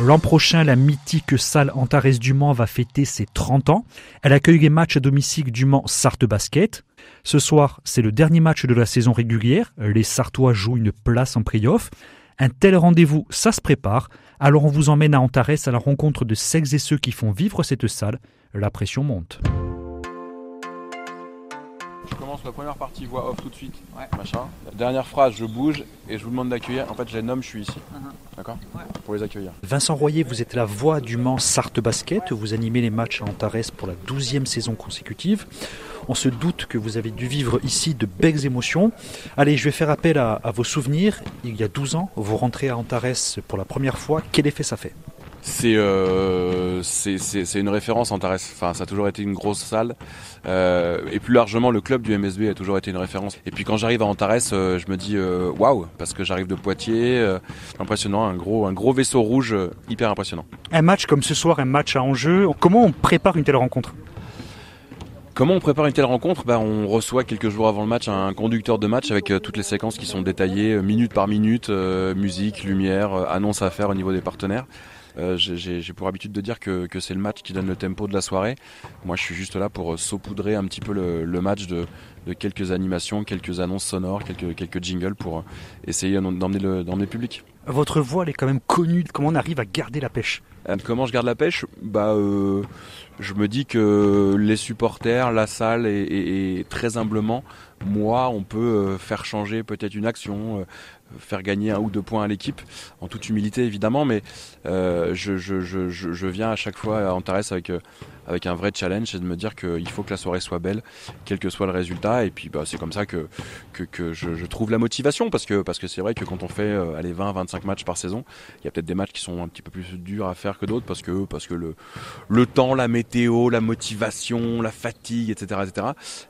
L'an prochain, la mythique salle Antares du Mans va fêter ses 30 ans. Elle accueille les matchs à domicile du Mans Sarthe Basket. Ce soir, c'est le dernier match de la saison régulière. Les Sartois jouent une place en play-off. Un tel rendez-vous, ça se prépare. Alors on vous emmène à Antares à la rencontre de celles et ceux qui font vivre cette salle. La pression monte. Je commence la première partie, voix off tout de suite. Ouais. Machin. La dernière phrase, je bouge et je vous demande d'accueillir. En fait, je les nomme, je suis ici. D'accord ? Ouais. Pour les accueillir. Vincent Royer, vous êtes la voix du Mans Sarthe Basket. Vous animez les matchs à Antares pour la 12e saison consécutive. On se doute que vous avez dû vivre ici de belles émotions. Allez, je vais faire appel à vos souvenirs. Il y a 12 ans, vous rentrez à Antares pour la première fois. Quel effet ça fait ? C'est une référence Antares. Enfin, ça a toujours été une grosse salle. Et plus largement, le club du MSB a toujours été une référence. Et puis quand j'arrive à Antares, je me dis waouh, parce que j'arrive de Poitiers. Impressionnant, un gros vaisseau rouge, hyper impressionnant. Un match comme ce soir, un match à enjeu. Comment on prépare une telle rencontre ? Comment on prépare une telle rencontre ? On reçoit quelques jours avant le match un conducteur de match avec toutes les séquences qui sont détaillées minute par minute, musique, lumière, annonce à faire au niveau des partenaires. J'ai pour habitude de dire que c'est le match qui donne le tempo de la soirée. Moi, je suis juste là pour saupoudrer un petit peu le match de quelques animations, quelques annonces sonores, quelques jingles pour essayer d'emmener le public. Votre voix, elle est quand même connue. Comment on arrive à garder la pêche ? Comment je garde la pêche ? Je me dis que les supporters, la salle et très humblement, moi, on peut faire changer peut-être une action, faire gagner 1 ou 2 points à l'équipe, en toute humilité évidemment, mais je viens à chaque fois à Antares avec un vrai challenge, c'est de me dire qu'il faut que la soirée soit belle, quel que soit le résultat, et puis c'est comme ça que je trouve la motivation, parce que c'est vrai que quand on fait 20-25 matchs par saison, il y a peut-être des matchs qui sont un petit peu plus durs à faire que d'autres, parce que le temps, la météo, la motivation, la fatigue, etc.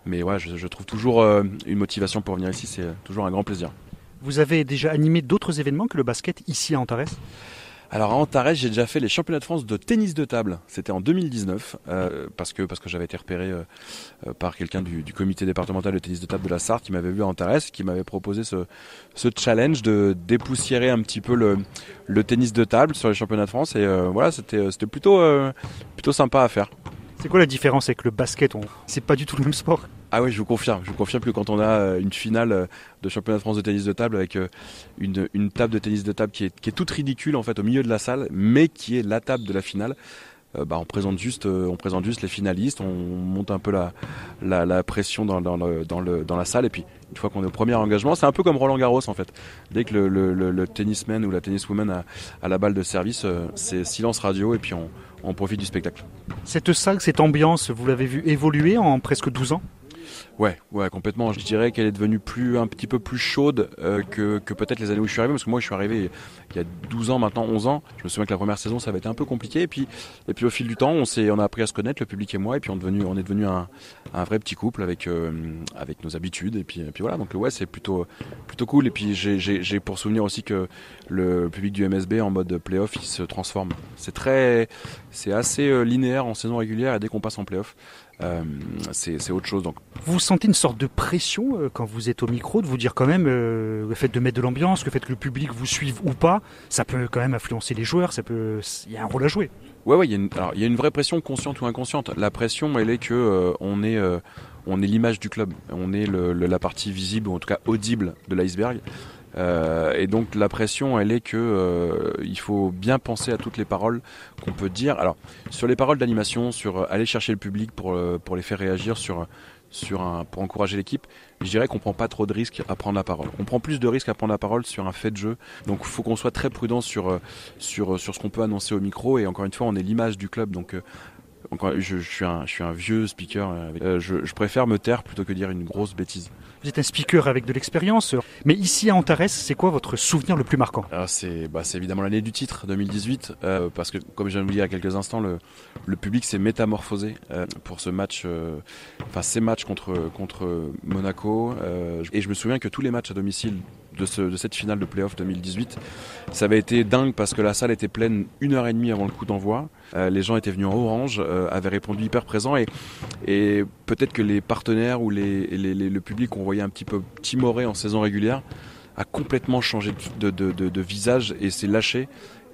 Mais ouais, je trouve toujours une motivation pour venir ici, c'est toujours un grand plaisir. Vous avez déjà animé d'autres événements que le basket ici à Antares ? Alors à Antares, j'ai déjà fait les championnats de France de tennis de table. C'était en 2019, parce que j'avais été repéré par quelqu'un du comité départemental de tennis de table de la Sarthe qui m'avait vu à Antares, qui m'avait proposé ce challenge de dépoussiérer un petit peu le tennis de table sur les championnats de France. Et voilà, c'était plutôt sympa à faire. C'est quoi la différence avec le basket ? C'est pas du tout le même sport. Ah oui, je vous confirme que quand on a une finale de championnat de France de tennis de table avec une table de tennis de table qui est toute ridicule en fait au milieu de la salle, mais qui est la table de la finale, on présente juste les finalistes, on monte un peu la pression dans la salle, et puis une fois qu'on est au premier engagement, c'est un peu comme Roland Garros en fait. Dès que le tennisman ou la tenniswoman a la balle de service, c'est silence radio et puis on profite du spectacle. Cette salle, cette ambiance, vous l'avez vu évoluer en presque 12 ans ? Ouais, complètement. Je dirais qu'elle est devenue un petit peu plus chaude que peut-être les années où je suis arrivé, parce que moi je suis arrivé il y a 12 ans, maintenant 11 ans. Je me souviens que la première saison ça avait été un peu compliqué, et puis au fil du temps on a appris à se connaître, le public et moi, et puis on est devenu un vrai petit couple avec nos habitudes, et puis voilà. Donc ouais, c'est plutôt cool, et puis j'ai pour souvenir aussi que le public du MSB en mode play-off il se transforme. C'est assez linéaire en saison régulière, et dès qu'on passe en play-off, c'est autre chose. Donc vous sentez une sorte de pression quand vous êtes au micro, de vous dire quand même le fait de mettre de l'ambiance, le fait que le public vous suive ou pas, ça peut quand même influencer les joueurs, il y a un rôle à jouer. Ouais, il y a une vraie pression, consciente ou inconsciente. La pression, elle est que on est l'image du club, on est la partie visible, ou en tout cas audible de l'iceberg. Et donc la pression, elle est que il faut bien penser à toutes les paroles qu'on peut dire. Alors sur les paroles d'animation, sur aller chercher le public pour les faire réagir, pour encourager l'équipe, je dirais qu'on prend pas trop de risques à prendre la parole. On prend plus de risques à prendre la parole sur un fait de jeu. Donc il faut qu'on soit très prudent sur ce qu'on peut annoncer au micro. Et encore une fois, on est l'image du club. Donc je suis un vieux speaker. Je préfère me taire plutôt que dire une grosse bêtise. Vous êtes un speaker avec de l'expérience, mais ici à Antares, c'est quoi votre souvenir le plus marquant ? Alors c'est évidemment l'année du titre, 2018, parce que comme je viens de vous dire il y a quelques instants, le public s'est métamorphosé pour ce match, ces matchs contre Monaco, et je me souviens que tous les matchs à domicile de cette finale de play-off 2018, ça avait été dingue parce que la salle était pleine 1h30 avant le coup d'envoi. Les gens étaient venus en orange, avaient répondu hyper présents, et peut-être que les partenaires ou le public qu'on voyait un petit peu timoré en saison régulière a complètement changé de visage et s'est lâché.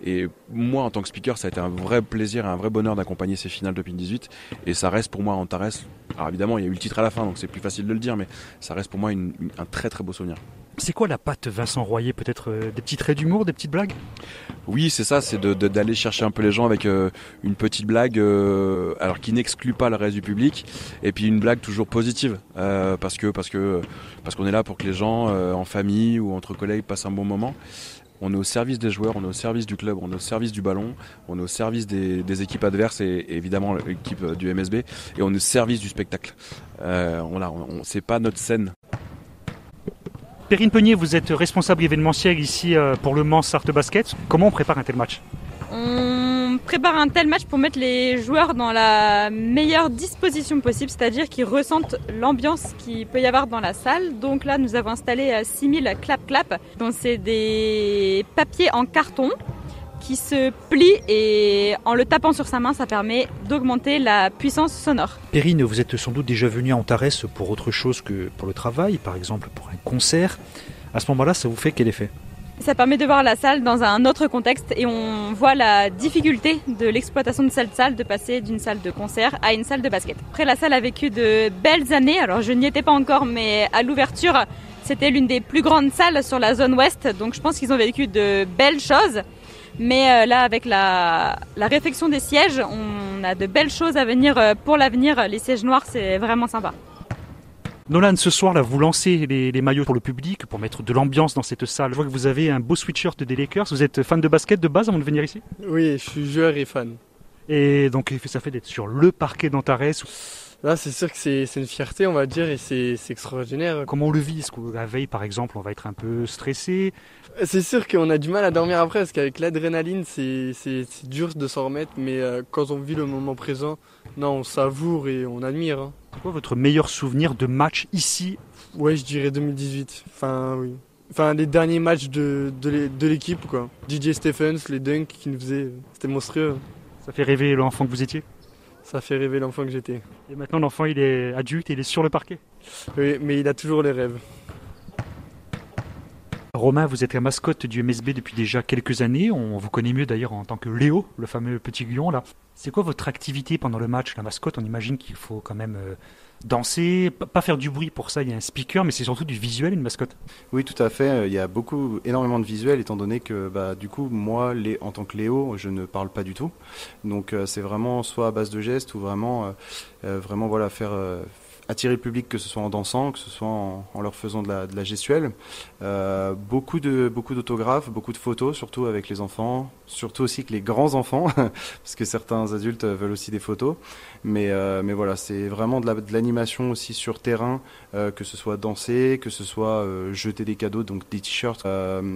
Et moi, en tant que speaker, ça a été un vrai plaisir et un vrai bonheur d'accompagner ces finales d'Open 18. Et ça reste pour moi Antares. Alors évidemment, il y a eu le titre à la fin, donc c'est plus facile de le dire, mais ça reste pour moi un très très beau souvenir. C'est quoi la patte Vincent Royer? Peut-être des petits traits d'humour, des petites blagues? Oui, c'est ça, c'est d'aller chercher un peu les gens avec une petite blague, alors qui n'exclut pas le reste du public, et puis une blague toujours positive, parce qu'on est là pour que les gens, en famille ou entre collègues, passent un bon moment. On est au service des joueurs, on est au service du club, on est au service du ballon, on est au service des équipes adverses et évidemment l'équipe du MSB, et on est au service du spectacle. C'est pas notre scène. Perrine Peunier, vous êtes responsable événementiel ici pour le Mans Sarthe Basket. Comment on prépare un tel match? On prépare un tel match pour mettre les joueurs dans la meilleure disposition possible, c'est-à-dire qu'ils ressentent l'ambiance qu'il peut y avoir dans la salle. Donc là, nous avons installé 6000 clap-clap. Donc c'est des papiers en carton qui se plient et en le tapant sur sa main, ça permet d'augmenter la puissance sonore. Perrine, vous êtes sans doute déjà venue à Antares pour autre chose que pour le travail, par exemple pour un concert. À ce moment-là, ça vous fait quel effet? Ça permet de voir la salle dans un autre contexte et on voit la difficulté de l'exploitation de cette salle, de passer d'une salle de concert à une salle de basket. Après, la salle a vécu de belles années, alors je n'y étais pas encore, mais à l'ouverture, c'était l'une des plus grandes salles sur la zone ouest, donc je pense qu'ils ont vécu de belles choses. Mais là, avec la réfection des sièges, on a de belles choses à venir pour l'avenir. Les sièges noirs, c'est vraiment sympa. Nolan, ce soir, là, vous lancez les maillots pour le public, pour mettre de l'ambiance dans cette salle. Je vois que vous avez un beau sweatshirt des Lakers. Vous êtes fan de basket de base avant de venir ici? Oui, je suis joueur et fan. Et donc, ça fait d'être sur le parquet d'Antares. Là, c'est sûr que c'est une fierté, on va dire, et c'est extraordinaire. Comment on le vit? Est-ce que la veille, par exemple, on va être un peu stressé? C'est sûr qu'on a du mal à dormir après, parce qu'avec l'adrénaline, c'est dur de s'en remettre, mais quand on vit le moment présent, non, on savoure et on admire. Hein. C'est quoi votre meilleur souvenir de match ici? Ouais, je dirais 2018. Enfin, oui. Enfin, les derniers matchs de l'équipe, quoi. DJ Stephens, les dunks qu'il nous faisait, c'était monstrueux. Ça fait rêver l'enfant que vous étiez? Ça fait rêver l'enfant que j'étais. Et maintenant, l'enfant, il est adulte et il est sur le parquet? Oui, mais il a toujours les rêves. Romain, vous êtes la mascotte du MSB depuis déjà quelques années. On vous connaît mieux d'ailleurs en tant que Léo, le fameux petit lion là. C'est quoi votre activité pendant le match? La mascotte, on imagine qu'il faut quand même danser, pas faire du bruit pour ça, il y a un speaker, mais c'est surtout du visuel, une mascotte. Oui, tout à fait. Il y a énormément de visuels, étant donné que du coup, moi, en tant que Léo, je ne parle pas du tout. Donc c'est vraiment soit à base de gestes ou vraiment voilà, faire attirer le public, que ce soit en dansant, que ce soit en leur faisant de la gestuelle. Beaucoup d'autographes, beaucoup de photos, surtout avec les enfants, surtout aussi que les grands enfants, parce que certains adultes veulent aussi des photos. Mais voilà, c'est vraiment de l'animation aussi sur terrain, que ce soit danser, que ce soit jeter des cadeaux, donc des t-shirts.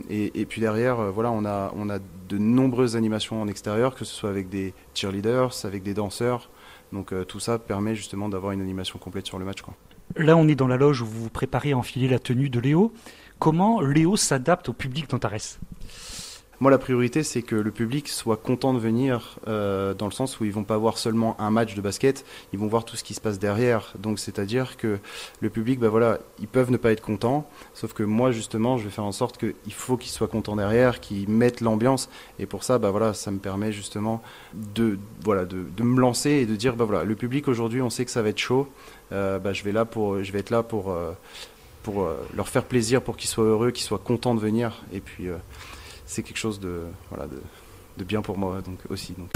Et puis derrière, voilà, on a de nombreuses animations en extérieur, que ce soit avec des cheerleaders, avec des danseurs. Donc tout ça permet justement d'avoir une animation complète sur le match, quoi. Là, on est dans la loge où vous vous préparez à enfiler la tenue de Léo. Comment Léo s'adapte au public d'Antares? Moi, la priorité, c'est que le public soit content de venir, dans le sens où ils vont pas voir seulement un match de basket, ils vont voir tout ce qui se passe derrière. Donc, c'est-à-dire que le public, voilà, ils peuvent ne pas être contents, sauf que moi, justement, je vais faire en sorte qu'il faut qu'ils soient contents derrière, qu'ils mettent l'ambiance. Et pour ça, voilà, ça me permet justement de me lancer et de dire, voilà, le public aujourd'hui, on sait que ça va être chaud. Je vais être là pour leur faire plaisir, pour qu'ils soient heureux, qu'ils soient contents de venir. Et puis c'est quelque chose de bien pour moi donc aussi. Donc.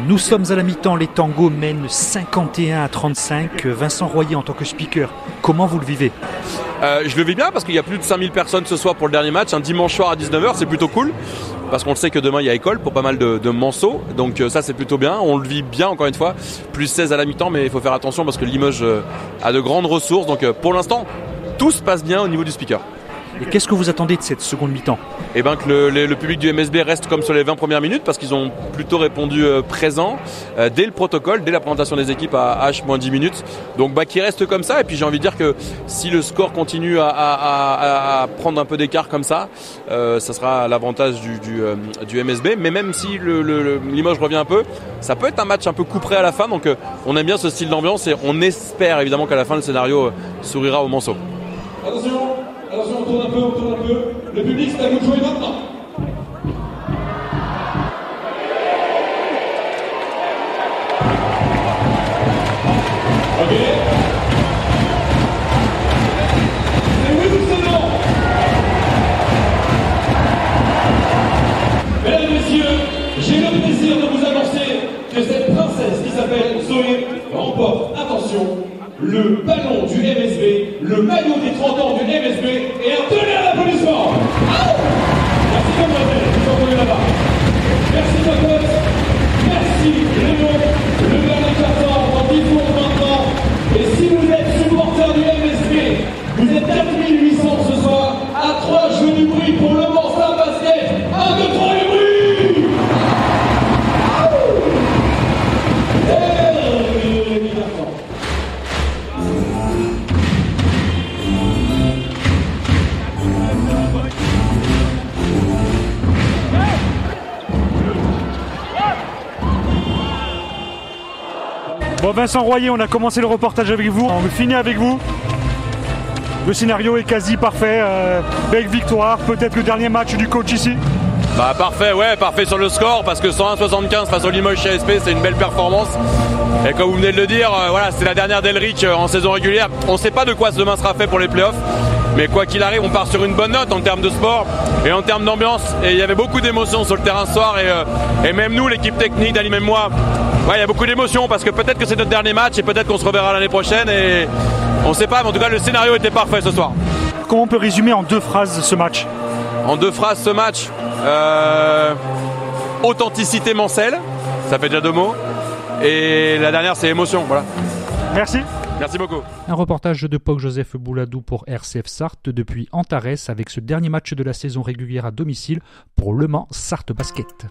Nous sommes à la mi-temps, les tangos mènent 51-35. Vincent Royer, en tant que speaker, comment vous le vivez? Je le vis bien parce qu'il y a plus de 5000 personnes ce soir pour le dernier match, un dimanche soir à 19h, c'est plutôt cool. Parce qu'on le sait que demain il y a école pour pas mal de manceaux, donc ça c'est plutôt bien, on le vit bien encore une fois, plus 16 à la mi-temps, mais il faut faire attention parce que Limoges a de grandes ressources, donc pour l'instant tout se passe bien au niveau du speaker. Et qu'est-ce que vous attendez de cette seconde mi-temps? Et ben que le public du MSB reste comme sur les 20 premières minutes parce qu'ils ont plutôt répondu présent dès le protocole, dès la présentation des équipes à H-10 minutes. Donc qu'ils restent comme ça. Et puis j'ai envie de dire que si le score continue à prendre un peu d'écart comme ça sera l'avantage du MSB. Mais même si Limoges revient un peu, ça peut être un match un peu coup près à la fin. Donc on aime bien ce style d'ambiance et on espère évidemment qu'à la fin le scénario sourira au Manceau. Attention, on tourne un peu. Le public, c'est à vous de jouer maintenant. Ok. C'est oui ou c'est non? Mesdames et messieurs, j'ai le plaisir de vous annoncer que cette princesse qui s'appelle Zoé remporte, attention, le ballon du MSB, le maillot des 30 ans du MSB et un tonnerre d'applaudissements. Merci mademoiselle, vous entendez là-bas. Merci Cocotte, merci Léon, le dernier carton dans 10 jours maintenant. Et si vous êtes supporter du MSB, vous êtes 4800 ce soir, à 3 jeux du bruit pour le Mans Stade Basket. 1, 2, 3 du bruit. Bon, Vincent Royer, on a commencé le reportage avec vous, on finit avec vous. Le scénario est quasi parfait, belle victoire, peut-être le dernier match du coach ici. Parfait sur le score parce que 101-75 face au Limoges CSP, c'est une belle performance. Et comme vous venez de le dire, c'est la dernière d'Elric en saison régulière. On ne sait pas de quoi demain sera fait pour les playoffs, mais quoi qu'il arrive, on part sur une bonne note en termes de sport et en termes d'ambiance. Et il y avait beaucoup d'émotions sur le terrain ce soir et même nous, l'équipe technique, Dani, même moi, il y a beaucoup d'émotions parce que peut-être que c'est notre dernier match et peut-être qu'on se reverra l'année prochaine et on ne sait pas, mais en tout cas le scénario était parfait ce soir. Comment on peut résumer en 2 phrases ce match? En 2 phrases ce match, authenticité mancelle, ça fait déjà 2 mots, et la dernière c'est émotion, voilà. Merci. Merci beaucoup. Un reportage de Pog-Joseph Bouladou pour RCF Sarthe depuis Antares avec ce dernier match de la saison régulière à domicile pour Le Mans Sarthe Basket.